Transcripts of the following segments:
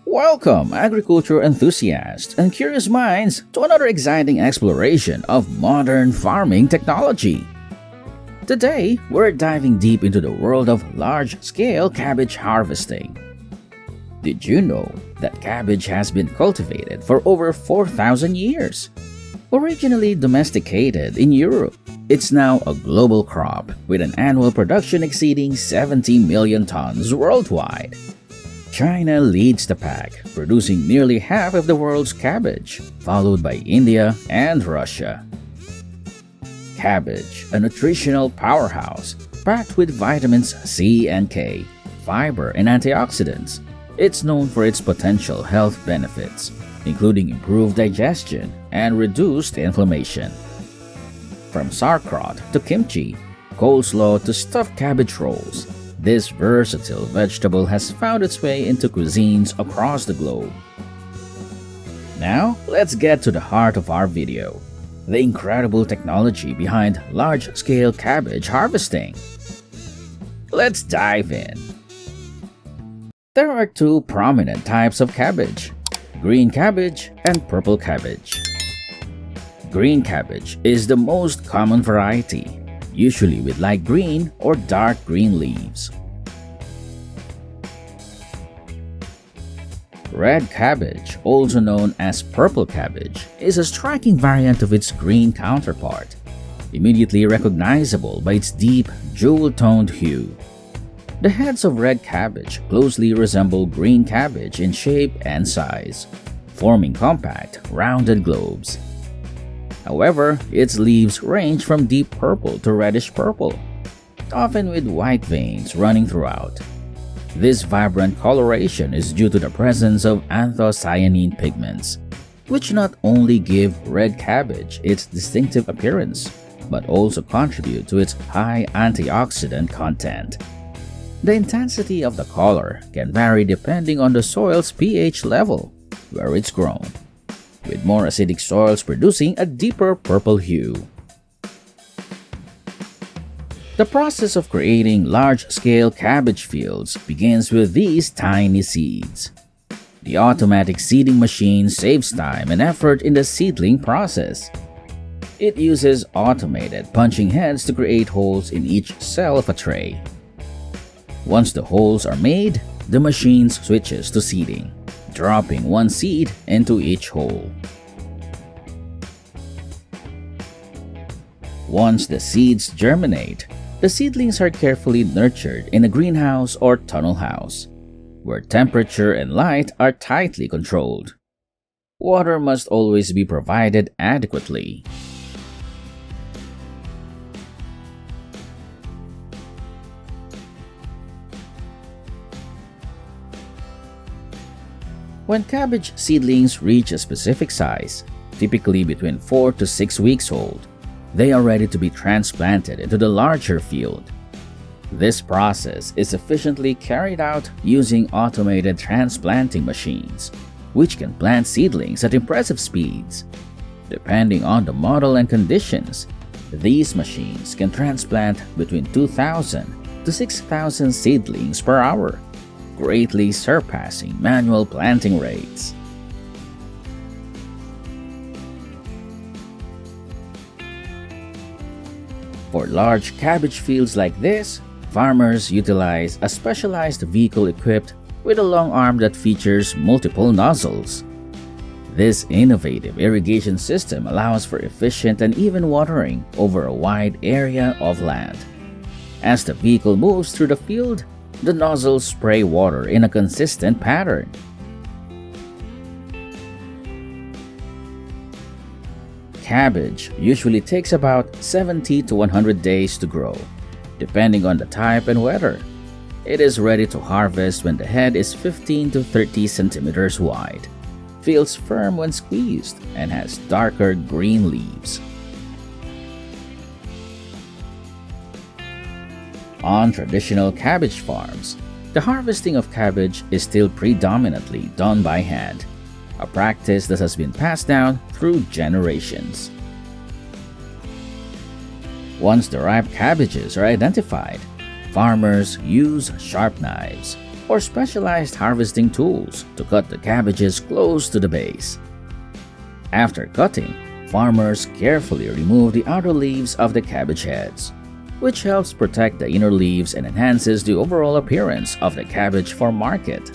Welcome, agriculture enthusiasts and curious minds, to another exciting exploration of modern farming technology. Today, we're diving deep into the world of large-scale cabbage harvesting. Did you know that cabbage has been cultivated for over 4,000 years? Originally domesticated in Europe, it's now a global crop with an annual production exceeding 70 million tons worldwide. China leads the pack, producing nearly half of the world's cabbage, followed by India and Russia. Cabbage, a nutritional powerhouse packed with vitamins C and K, fiber, and antioxidants. It's known for its potential health benefits, including improved digestion and reduced inflammation. From sauerkraut to kimchi, coleslaw to stuffed cabbage rolls, this versatile vegetable has found its way into cuisines across the globe. Now, let's get to the heart of our video: the incredible technology behind large-scale cabbage harvesting. Let's dive in. There are two prominent types of cabbage: green cabbage and purple cabbage. Green cabbage is the most common variety, usually with light green or dark green leaves. Red cabbage, also known as purple cabbage, is a striking variant of its green counterpart, immediately recognizable by its deep, jewel-toned hue. The heads of red cabbage closely resemble green cabbage in shape and size, forming compact, rounded globes. However, its leaves range from deep purple to reddish purple, often with white veins running throughout. This vibrant coloration is due to the presence of anthocyanin pigments, which not only give red cabbage its distinctive appearance, but also contribute to its high antioxidant content. The intensity of the color can vary depending on the soil's pH level, where it's grown, with more acidic soils producing a deeper purple hue. The process of creating large-scale cabbage fields begins with these tiny seeds. The automatic seeding machine saves time and effort in the seedling process. It uses automated punching heads to create holes in each cell of a tray. Once the holes are made, the machine switches to seeding, dropping one seed into each hole. Once the seeds germinate, the seedlings are carefully nurtured in a greenhouse or tunnel house, where temperature and light are tightly controlled. Water must always be provided adequately. When cabbage seedlings reach a specific size, typically between 4 to 6 weeks old, they are ready to be transplanted into the larger field. This process is efficiently carried out using automated transplanting machines, which can plant seedlings at impressive speeds. Depending on the model and conditions, these machines can transplant between 2,000 to 6,000 seedlings per hour, greatly surpassing manual planting rates. For large cabbage fields like this, farmers utilize a specialized vehicle equipped with a long arm that features multiple nozzles. This innovative irrigation system allows for efficient and even watering over a wide area of land. As the vehicle moves through the field, the nozzles spray water in a consistent pattern. Cabbage usually takes about 70 to 100 days to grow, depending on the type and weather. It is ready to harvest when the head is 15 to 30 centimeters wide, feels firm when squeezed, and has darker green leaves. On traditional cabbage farms, the harvesting of cabbage is still predominantly done by hand, a practice that has been passed down through generations. Once the ripe cabbages are identified, Farmers use sharp knives or specialized harvesting tools to cut the cabbages close to the base. After cutting, farmers carefully remove the outer leaves of the cabbage heads, which helps protect the inner leaves and enhances the overall appearance of the cabbage for market.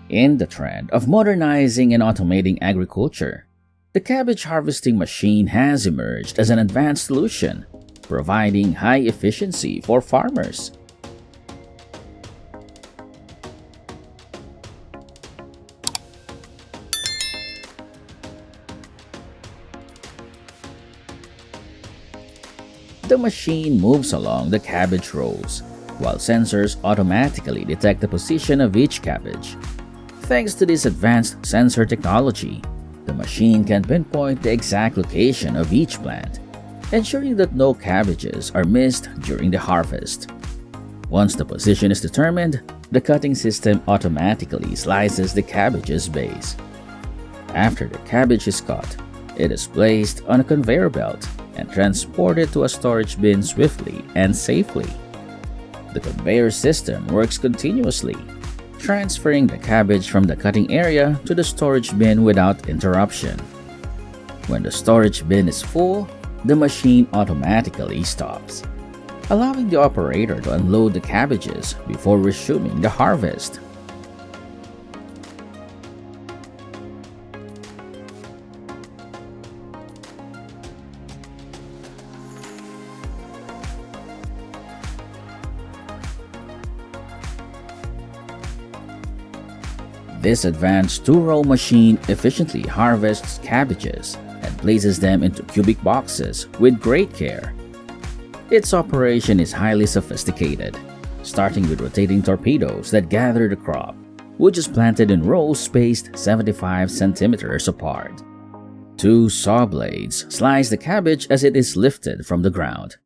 In the trend of modernizing and automating agriculture, the cabbage harvesting machine has emerged as an advanced solution, providing high efficiency for farmers. The machine moves along the cabbage rows, while sensors automatically detect the position of each cabbage. Thanks to this advanced sensor technology, the machine can pinpoint the exact location of each plant, ensuring that no cabbages are missed during the harvest. Once the position is determined, the cutting system automatically slices the cabbage's base. After the cabbage is cut, it is placed on a conveyor belt and transported to a storage bin swiftly and safely. The conveyor system works continuously, transferring the cabbage from the cutting area to the storage bin without interruption. When the storage bin is full, the machine automatically stops, allowing the operator to unload the cabbages before resuming the harvest. This advanced two-row machine efficiently harvests cabbages and places them into cubic boxes with great care. Its operation is highly sophisticated, starting with rotating torpedoes that gather the crop, which is planted in rows spaced 75 centimeters apart. Two saw blades slice the cabbage as it is lifted from the ground,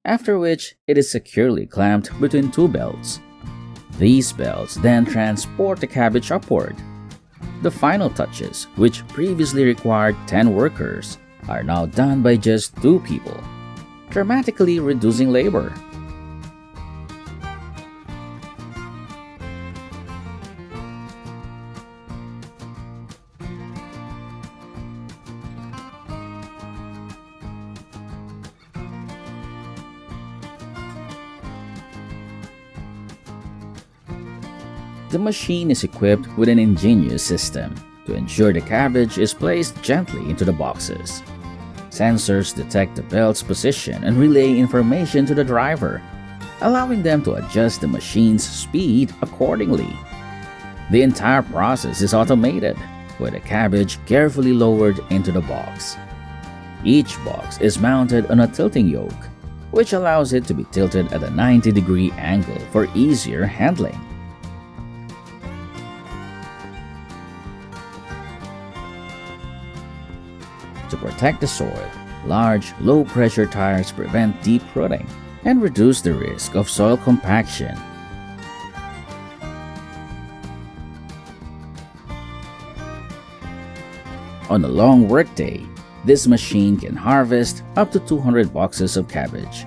after which it is securely clamped between two belts. These belts then transport the cabbage upward. The final touches, which previously required 10 workers, are now done by just 2 people, dramatically reducing labor. The machine is equipped with an ingenious system to ensure the cabbage is placed gently into the boxes. Sensors detect the belt's position and relay information to the driver, allowing them to adjust the machine's speed accordingly. The entire process is automated, with the cabbage carefully lowered into the box. Each box is mounted on a tilting yoke, which allows it to be tilted at a 90-degree angle for easier handling. To protect the soil, large, low-pressure tires prevent deep rooting and reduce the risk of soil compaction. On a long workday, this machine can harvest up to 200 boxes of cabbage,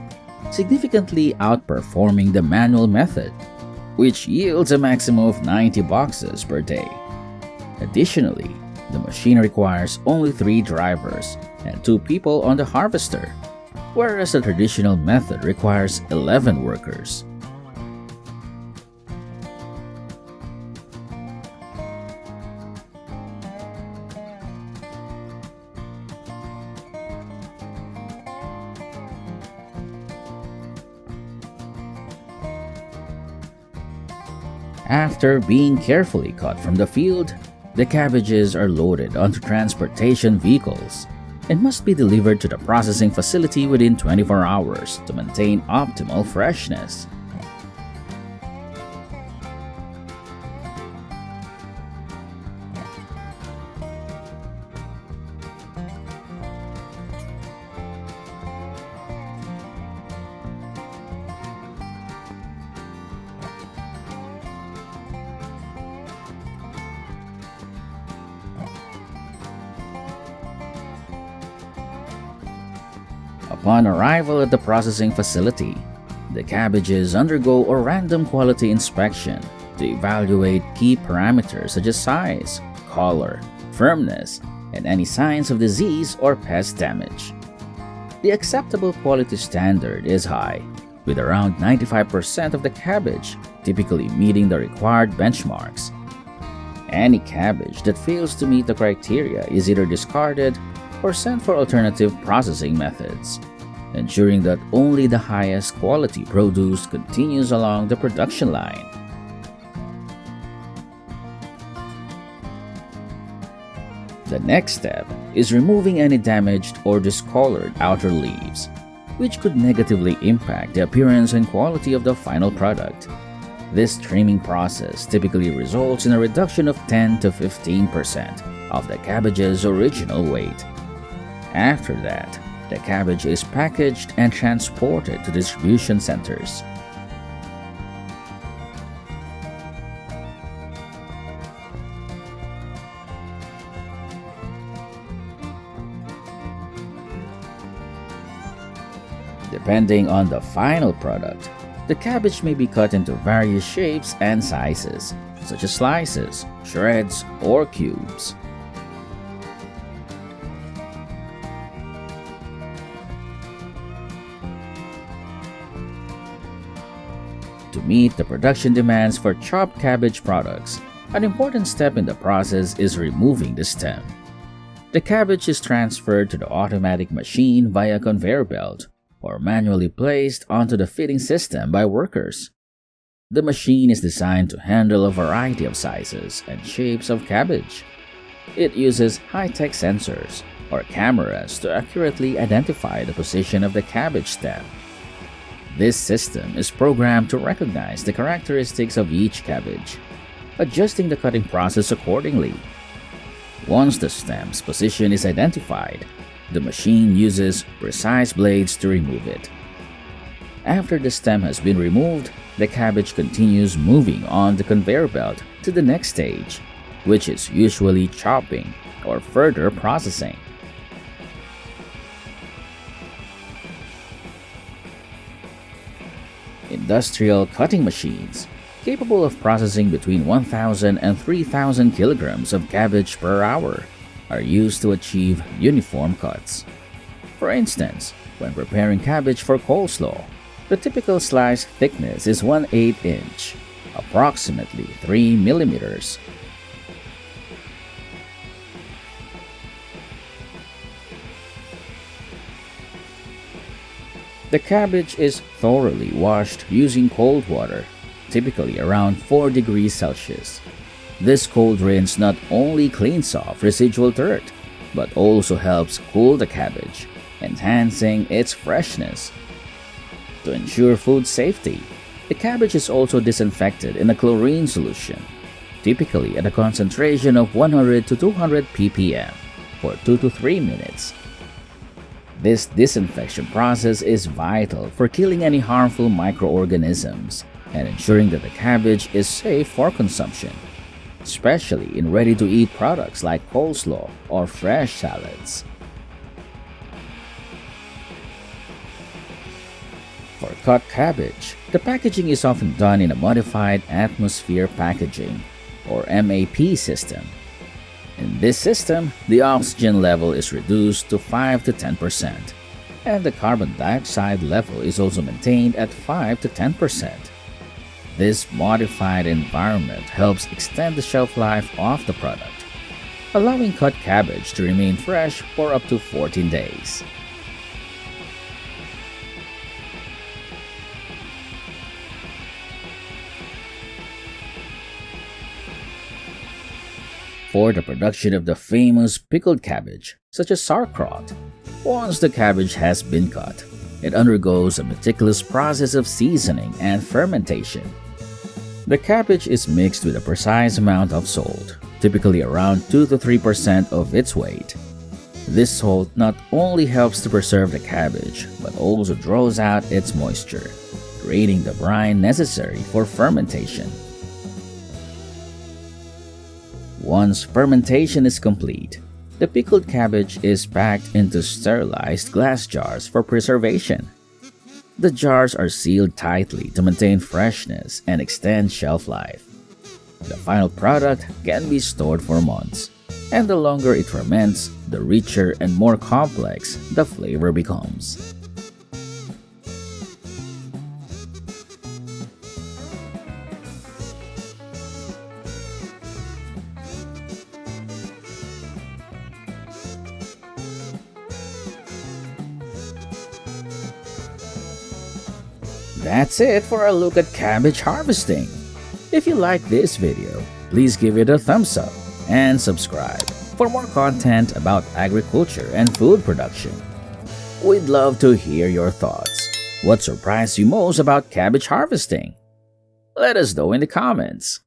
significantly outperforming the manual method, which yields a maximum of 90 boxes per day. Additionally, the machine requires only 3 drivers and 2 people on the harvester, whereas the traditional method requires 11 workers. After being carefully cut from the field, the cabbages are loaded onto transportation vehicles and must be delivered to the processing facility within 24 hours to maintain optimal freshness. Upon arrival at the processing facility, the cabbages undergo a random quality inspection to evaluate key parameters such as size, color, firmness, and any signs of disease or pest damage. The acceptable quality standard is high, with around 95% of the cabbage typically meeting the required benchmarks. Any cabbage that fails to meet the criteria is either discarded or sent for alternative processing methods, ensuring that only the highest quality produce continues along the production line. The next step is removing any damaged or discolored outer leaves, which could negatively impact the appearance and quality of the final product. This trimming process typically results in a reduction of 10 to 15% of the cabbage's original weight. After that, the cabbage is packaged and transported to distribution centers. Depending on the final product, the cabbage may be cut into various shapes and sizes, such as slices, shreds, or cubes. To meet the production demands for chopped cabbage products, an important step in the process is removing the stem. The cabbage is transferred to the automatic machine via conveyor belt or manually placed onto the feeding system by workers. The machine is designed to handle a variety of sizes and shapes of cabbage. It uses high-tech sensors or cameras to accurately identify the position of the cabbage stem. This system is programmed to recognize the characteristics of each cabbage, adjusting the cutting process accordingly. Once the stem's position is identified, the machine uses precise blades to remove it. After the stem has been removed, the cabbage continues moving on the conveyor belt to the next stage, which is usually chopping or further processing. Industrial cutting machines, capable of processing between 1,000 and 3,000 kilograms of cabbage per hour, are used to achieve uniform cuts. For instance, when preparing cabbage for coleslaw, the typical slice thickness is 1/8 inch, approximately 3 millimeters. The cabbage is thoroughly washed using cold water, typically around 4 degrees Celsius. This cold rinse not only cleans off residual dirt, but also helps cool the cabbage, enhancing its freshness. To ensure food safety, the cabbage is also disinfected in a chlorine solution, typically at a concentration of 100 to 200 ppm, for 2 to 3 minutes. This disinfection process is vital for killing any harmful microorganisms and ensuring that the cabbage is safe for consumption, especially in ready-to-eat products like coleslaw or fresh salads. For cut cabbage, the packaging is often done in a modified atmosphere packaging, or MAP system. In this system, the oxygen level is reduced to 5 to 10%, and the carbon dioxide level is also maintained at 5 to 10%. This modified environment helps extend the shelf life of the product, allowing cut cabbage to remain fresh for up to 14 days. For the production of the famous pickled cabbage, such as sauerkraut, once the cabbage has been cut, it undergoes a meticulous process of seasoning and fermentation. The cabbage is mixed with a precise amount of salt, typically around 2 to 3% of its weight. This salt not only helps to preserve the cabbage, but also draws out its moisture, creating the brine necessary for fermentation. Once fermentation is complete, The pickled cabbage is packed into sterilized glass jars for preservation. The jars are sealed tightly to maintain freshness and extend shelf life. The final product can be stored for months, and the longer it ferments, the richer and more complex the flavor becomes. That's it for a look at cabbage harvesting. If you like this video, please give it a thumbs up and subscribe for more content about agriculture and food production. We'd love to hear your thoughts. What surprised you most about cabbage harvesting? Let us know in the comments.